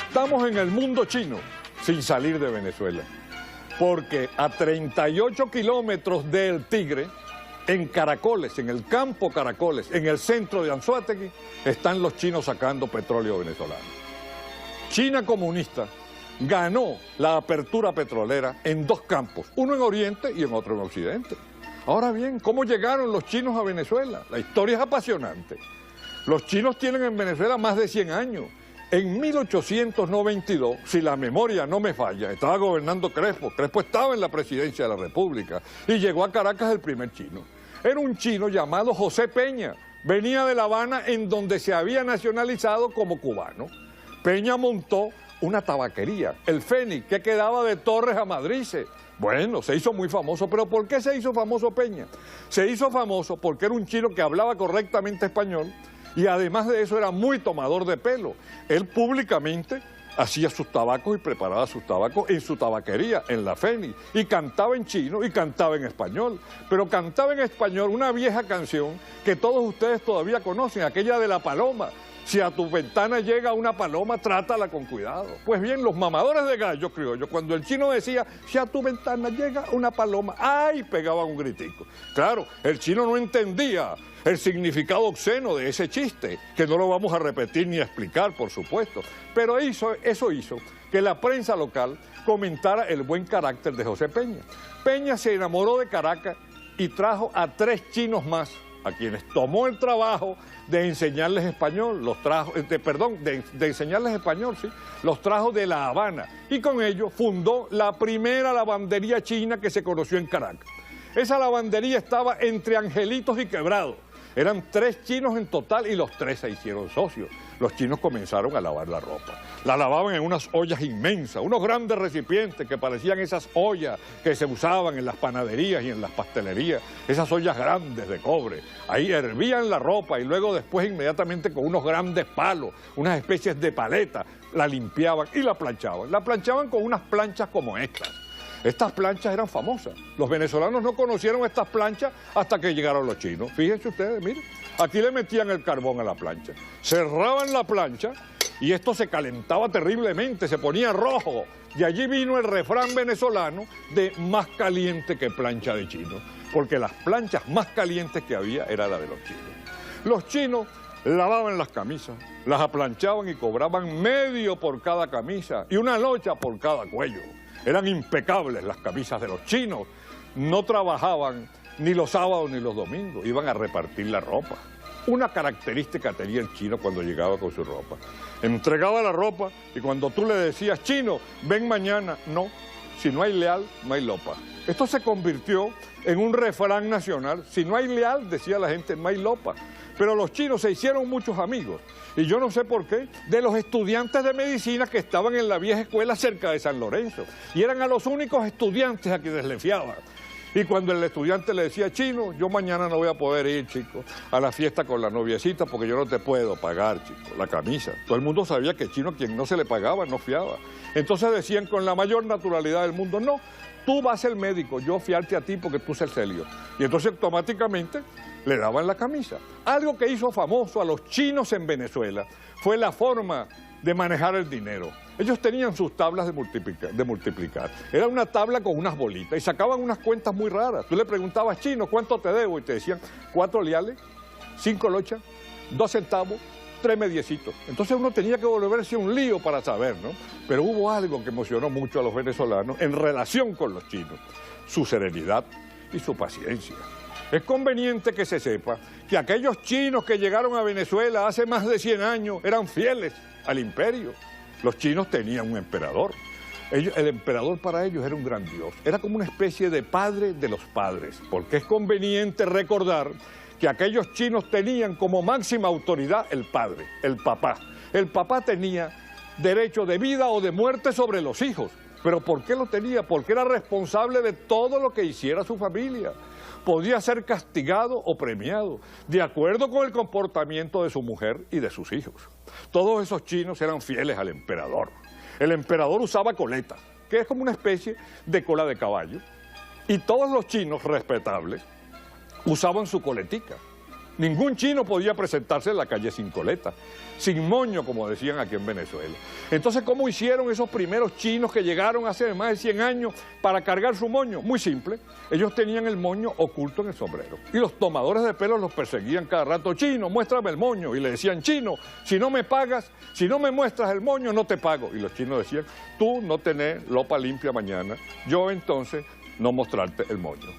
Estamos en el mundo chino sin salir de Venezuela, porque a 38 kilómetros del Tigre, en Caracoles, en el campo Caracoles, en el centro de Anzoátegui, están los chinos sacando petróleo venezolano. China comunista ganó la apertura petrolera en dos campos, uno en Oriente y en otro en Occidente. Ahora bien, ¿cómo llegaron los chinos a Venezuela? La historia es apasionante. Los chinos tienen en Venezuela más de 100 años. En 1892, si la memoria no me falla, estaba gobernando Crespo. Crespo estaba en la presidencia de la República y llegó a Caracas el primer chino. Era un chino llamado José Peña. Venía de La Habana, en donde se había nacionalizado como cubano. Peña montó una tabaquería, el Fénix, que quedaba de Torres a Madrices. Bueno, se hizo muy famoso, pero ¿por qué se hizo famoso Peña? Se hizo famoso porque era un chino que hablaba correctamente español y además de eso era muy tomador de pelo. Él públicamente hacía sus tabacos y preparaba sus tabacos en su tabaquería, en la Fénix, y cantaba en chino y cantaba en español. Pero cantaba en español una vieja canción que todos ustedes todavía conocen, aquella de La Paloma. Si a tu ventana llega una paloma, trátala con cuidado. Pues bien, los mamadores de gallo criollos, cuando el chino decía, si a tu ventana llega una paloma, ¡ay!, pegaban un gritico. Claro, el chino no entendía el significado obsceno de ese chiste, que no lo vamos a repetir ni a explicar, por supuesto. Pero eso hizo que la prensa local comentara el buen carácter de José Peña. Peña se enamoró de Caracas y trajo a 3 chinos más, a quienes tomó el trabajo de enseñarles español, de enseñarles español, sí, los trajo de La Habana, y con ello fundó la primera lavandería china que se conoció en Caracas. Esa lavandería estaba entre Angelitos y Quebrado. Eran 3 chinos en total y los 3 se hicieron socios. Los chinos comenzaron a lavar la ropa. La lavaban en unas ollas inmensas, unos grandes recipientes que parecían esas ollas que se usaban en las panaderías y en las pastelerías, esas ollas grandes de cobre. Ahí hervían la ropa y luego después inmediatamente con unos grandes palos, unas especies de paletas, la limpiaban y la planchaban. La planchaban con unas planchas como estas. Estas planchas eran famosas. Los venezolanos no conocieron estas planchas hasta que llegaron los chinos. Fíjense ustedes, miren, aquí le metían el carbón a la plancha, cerraban la plancha y esto se calentaba terriblemente, se ponía rojo. Y allí vino el refrán venezolano de más caliente que plancha de chino, porque las planchas más calientes que había era la de los chinos. Los chinos lavaban las camisas, las aplanchaban y cobraban medio por cada camisa y una locha por cada cuello. Eran impecables las camisas de los chinos, no trabajaban ni los sábados ni los domingos, iban a repartir la ropa. Una característica tenía el chino cuando llegaba con su ropa. Entregaba la ropa y cuando tú le decías, chino, ven mañana, no, si no hay leal, no hay lopa. Esto se convirtió en un refrán nacional, si no hay leal, decía la gente, no hay lopa. Pero los chinos se hicieron muchos amigos, y yo no sé por qué, de los estudiantes de medicina que estaban en la vieja escuela cerca de San Lorenzo, y eran a los únicos estudiantes a quienes le fiaban. Y cuando el estudiante le decía, chino, yo mañana no voy a poder ir, chico, a la fiesta con la noviecita porque yo no te puedo pagar, chico, la camisa. Todo el mundo sabía que chino, quien no se le pagaba, no fiaba. Entonces decían con la mayor naturalidad del mundo, no, tú vas a ser médico, yo fiarte a ti porque tú eres serio. Y entonces automáticamente le daban la camisa. Algo que hizo famoso a los chinos en Venezuela fue la forma de manejar el dinero. Ellos tenían sus tablas de multiplicar. Era una tabla con unas bolitas y sacaban unas cuentas muy raras. Tú le preguntabas, chino, ¿cuánto te debo? Y te decían 4 leales, 5 lochas, 2 centavos, 3 mediecitos. Entonces uno tenía que volverse un lío para saber, ¿no? Pero hubo algo que emocionó mucho a los venezolanos en relación con los chinos: su serenidad y su paciencia. Es conveniente que se sepa que aquellos chinos que llegaron a Venezuela hace más de 100 años eran fieles al imperio. Los chinos tenían un emperador. El emperador para ellos era un gran dios. Era como una especie de padre de los padres, porque es conveniente recordar que aquellos chinos tenían como máxima autoridad el padre, el papá. El papá tenía derecho de vida o de muerte sobre los hijos. ¿Pero por qué lo tenía? Porque era responsable de todo lo que hiciera su familia. Podía ser castigado o premiado, de acuerdo con el comportamiento de su mujer y de sus hijos. Todos esos chinos eran fieles al emperador. El emperador usaba coleta, que es como una especie de cola de caballo, y todos los chinos respetables usaban su coletica. Ningún chino podía presentarse en la calle sin coleta, sin moño, como decían aquí en Venezuela. Entonces, ¿cómo hicieron esos primeros chinos que llegaron hace más de 100 años para cargar su moño? Muy simple, ellos tenían el moño oculto en el sombrero. Y los tomadores de pelo los perseguían cada rato. Chino, muéstrame el moño. Y le decían, chino, si no me pagas, si no me muestras el moño, no te pago. Y los chinos decían, tú no tenés lopa limpia mañana, yo entonces no mostrarte el moño.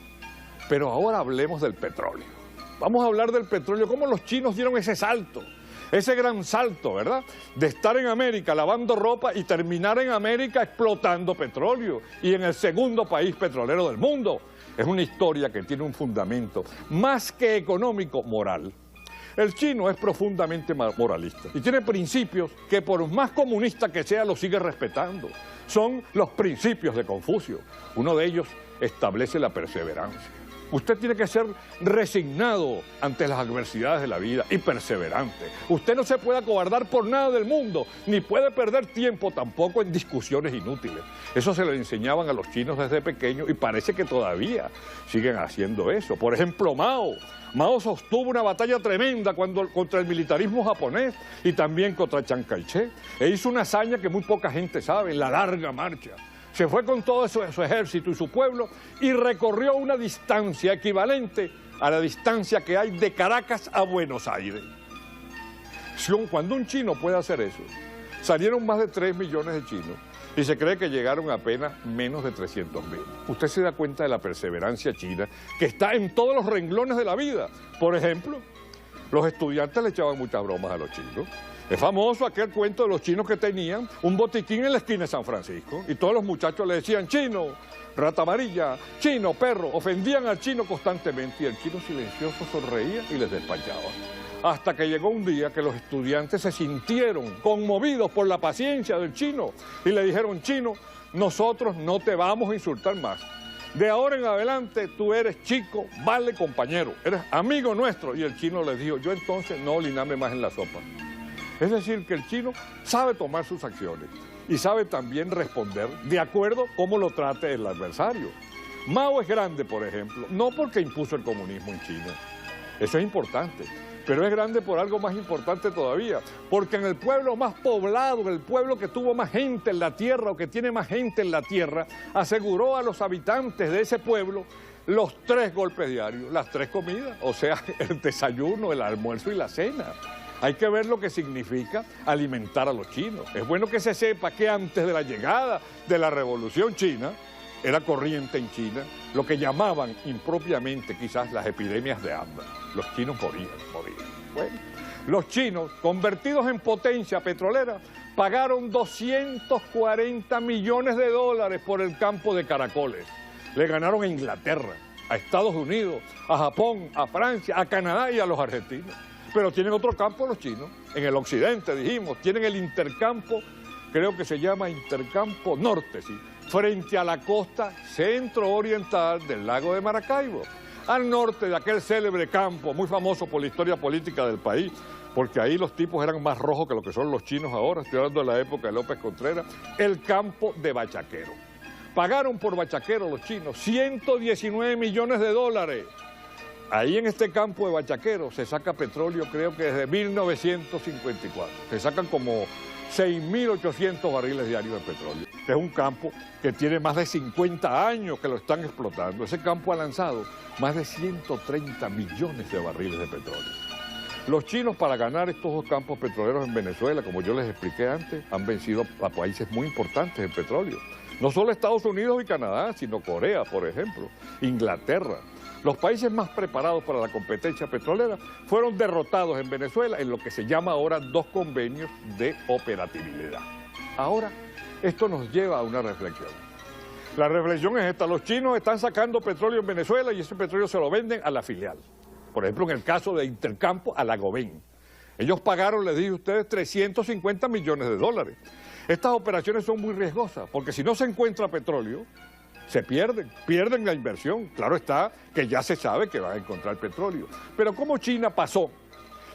Pero ahora hablemos del petróleo. Vamos a hablar del petróleo, cómo los chinos dieron ese salto, ese gran salto, ¿verdad? De estar en América lavando ropa y terminar en América explotando petróleo y en el segundo país petrolero del mundo. Es una historia que tiene un fundamento más que económico, moral. El chino es profundamente moralista y tiene principios que por más comunista que sea los sigue respetando. Son los principios de Confucio. Uno de ellos establece la perseverancia. Usted tiene que ser resignado ante las adversidades de la vida y perseverante. Usted no se puede acobardar por nada del mundo, ni puede perder tiempo tampoco en discusiones inútiles. Eso se lo enseñaban a los chinos desde pequeños y parece que todavía siguen haciendo eso. Por ejemplo, Mao sostuvo una batalla tremenda contra el militarismo japonés y también contra Chiang Kai-shek. E hizo una hazaña que muy poca gente sabe, la larga marcha. Se fue con todo su ejército y su pueblo y recorrió una distancia equivalente a la distancia que hay de Caracas a Buenos Aires. Cuando un chino puede hacer eso, salieron más de 3 millones de chinos y se cree que llegaron apenas menos de 300.000. Usted se da cuenta de la perseverancia china que está en todos los renglones de la vida. Por ejemplo, los estudiantes le echaban muchas bromas a los chinos. Es famoso aquel cuento de los chinos que tenían un botiquín en la esquina de San Francisco y todos los muchachos le decían chino, rata amarilla, chino, perro, ofendían al chino constantemente y el chino silencioso sonreía y les despachaba. Hasta que llegó un día que los estudiantes se sintieron conmovidos por la paciencia del chino y le dijeron, chino, nosotros no te vamos a insultar más. De ahora en adelante tú eres chico, vale compañero, eres amigo nuestro. Y el chino les dijo, yo entonces no oriname más en la sopa. Es decir, que el chino sabe tomar sus acciones y sabe también responder de acuerdo a cómo lo trate el adversario. Mao es grande, por ejemplo, no porque impuso el comunismo en China, eso es importante, pero es grande por algo más importante todavía, porque en el pueblo más poblado, en el pueblo que tuvo más gente en la tierra o que tiene más gente en la tierra, aseguró a los habitantes de ese pueblo los 3 golpes diarios, las 3 comidas, o sea, el desayuno, el almuerzo y la cena. Hay que ver lo que significa alimentar a los chinos. Es bueno que se sepa que antes de la llegada de la Revolución China, era corriente en China lo que llamaban impropiamente quizás las epidemias de hambre. Los chinos morían. Bueno, los chinos, convertidos en potencia petrolera, pagaron 240 millones de dólares por el campo de Caracoles. Le ganaron a Inglaterra, a Estados Unidos, a Japón, a Francia, a Canadá y a los argentinos. Pero tienen otro campo los chinos, en el occidente dijimos, tienen el intercampo, creo que se llama Intercampo Norte, ¿sí?, frente a la costa centro-oriental del lago de Maracaibo, al norte de aquel célebre campo, muy famoso por la historia política del país, porque ahí los tipos eran más rojos que lo que son los chinos ahora, estoy hablando de la época de López Contreras, el campo de Bachaquero. Pagaron por Bachaquero los chinos 119 millones de dólares. Ahí en este campo de Bachaquero se saca petróleo, creo que desde 1954. Se sacan como 6.800 barriles diarios de petróleo. Es un campo que tiene más de 50 años que lo están explotando. Ese campo ha lanzado más de 130 millones de barriles de petróleo. Los chinos, para ganar estos 2 campos petroleros en Venezuela, como yo les expliqué antes, han vencido a países muy importantes en petróleo. No solo Estados Unidos y Canadá, sino Corea, por ejemplo, Inglaterra. Los países más preparados para la competencia petrolera fueron derrotados en Venezuela en lo que se llama ahora 2 convenios de operatividad. Ahora, esto nos lleva a una reflexión. La reflexión es esta: los chinos están sacando petróleo en Venezuela y ese petróleo se lo venden a la filial. Por ejemplo, en el caso de Intercampo, a la Goven. Ellos pagaron, les dije a ustedes, 350 millones de dólares. Estas operaciones son muy riesgosas, porque si no se encuentra petróleo, se pierden la inversión. Claro está que ya se sabe que van a encontrar petróleo. Pero ¿cómo China pasó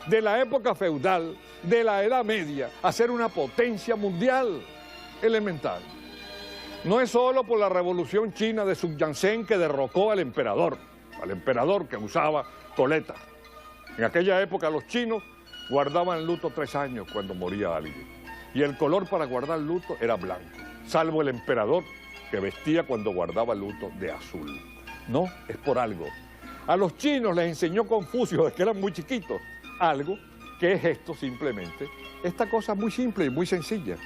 de la época feudal, de la Edad Media, a ser una potencia mundial? Elemental. No es solo por la revolución china de Sun Yat-sen que derrocó al emperador que usaba coleta. En aquella época los chinos guardaban luto 3 años cuando moría alguien. Y el color para guardar luto era blanco, salvo el emperador, que vestía cuando guardaba luto de azul. No, es por algo. A los chinos les enseñó Confucio desde que eran muy chiquitos algo que es esto simplemente, esta cosa muy simple y muy sencilla.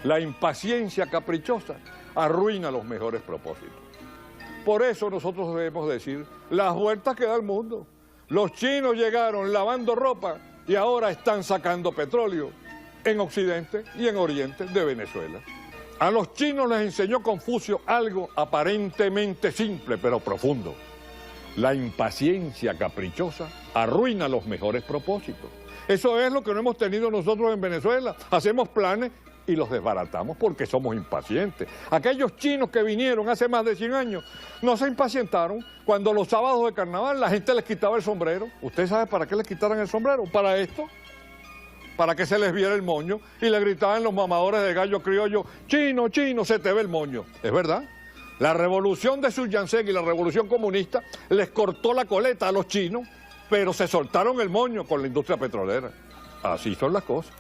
La impaciencia caprichosa arruina los mejores propósitos. Por eso nosotros debemos decir las vueltas que da el mundo. Los chinos llegaron lavando ropa y ahora están sacando petróleo en Occidente y en Oriente de Venezuela. A los chinos les enseñó Confucio algo aparentemente simple pero profundo. La impaciencia caprichosa arruina los mejores propósitos. Eso es lo que no hemos tenido nosotros en Venezuela. Hacemos planes y los desbaratamos porque somos impacientes. Aquellos chinos que vinieron hace más de 100 años no se impacientaron cuando los sábados de carnaval la gente les quitaba el sombrero. ¿Usted sabe para qué les quitaran el sombrero? Para esto. Para que se les viera el moño y le gritaban los mamadores de gallo criollo, chino, chino, se te ve el moño. Es verdad. La revolución de Sun Yat-sen y la revolución comunista les cortó la coleta a los chinos, pero se soltaron el moño con la industria petrolera. Así son las cosas.